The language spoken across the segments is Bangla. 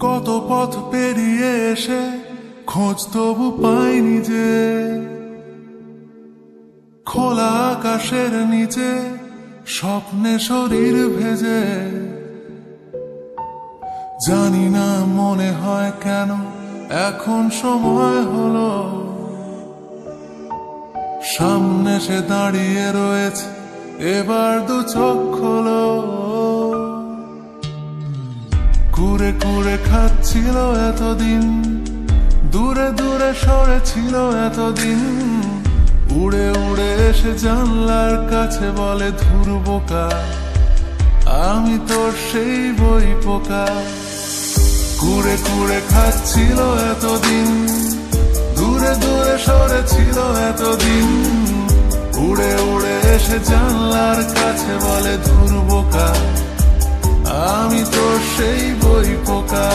কত পথ পেরিয়ে এসে খোঁজ তবু পাইনি যে খোলা আকাশের নিচে স্বপ্নে শরীর ভেজে। জানি না মনে হয় কেন এখন সময় হলো, সামনে সে দাঁড়িয়ে রয়েছে, এবার দু চোখ খোলো। কুরে কুরে খাচ্ছিল এতদিন, দূরে দূরে সরেছিল এতদিন, উড়ে উড়ে এসে জানলার কাছে বলে ধুর বোকা, আমি তোর সেই বই পোকা। কুরে কুরে খাচ্ছিল এতদিন, দূরে দূরে সরেছিল এতদিন, উড়ে উড়ে এসে জানলার কাছে বলে ধুর বোকা, আমি তোর সেই বই পোকা।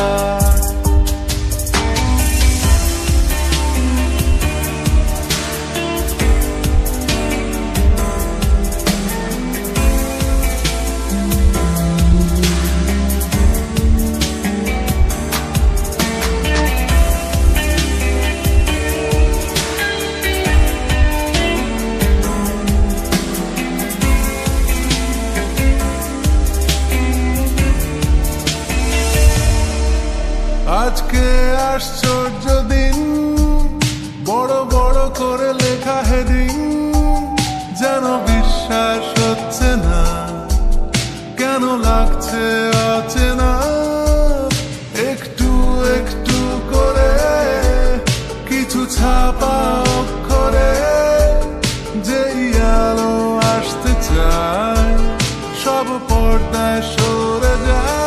আজকে আশ্চর্য দিন, বড় বড় করে লেখা হেডিং, যেন বিশ্বাস হচ্ছে না, কেন লাগছে অচেনা। একটু একটু করে কিছু ছাপা অক্ষরে যেই আলো আসতে চায়, সব পর্দায় সরে যায়।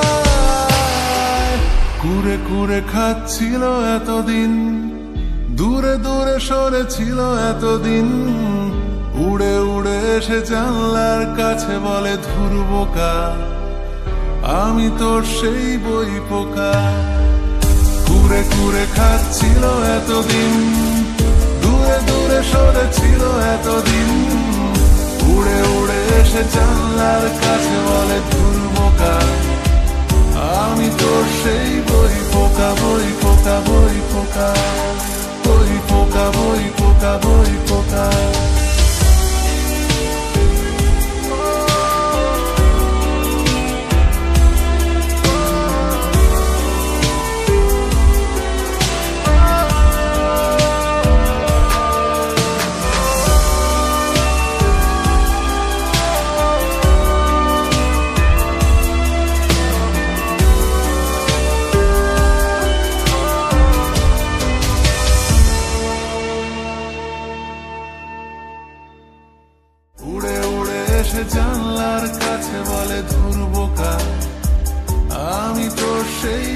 কুরে কুরে খাচ্ছিল এতদিন, দূরে দূরে সরেছিল এতদিন, উড়ে উড়ে এসে জানলার কাছে বলে ধুর বোকা, আমি তোর সেই বই পোকা। কুরে কুরে খাচ্ছিল এতদিন, দূরে দূরে সরেছিল এতদিন, উড়ে উড়ে এসে জানলার কাছে বলে ধুর বোকা, আমি তোর সেই বই পোকা, বই পোকা, বই পোকা, বই পোকা, বই পোকা, বই পোকা। উড়ে উড়ে এসে জানলার কাছে বলে ধুর বোকা, আমি তোর সেই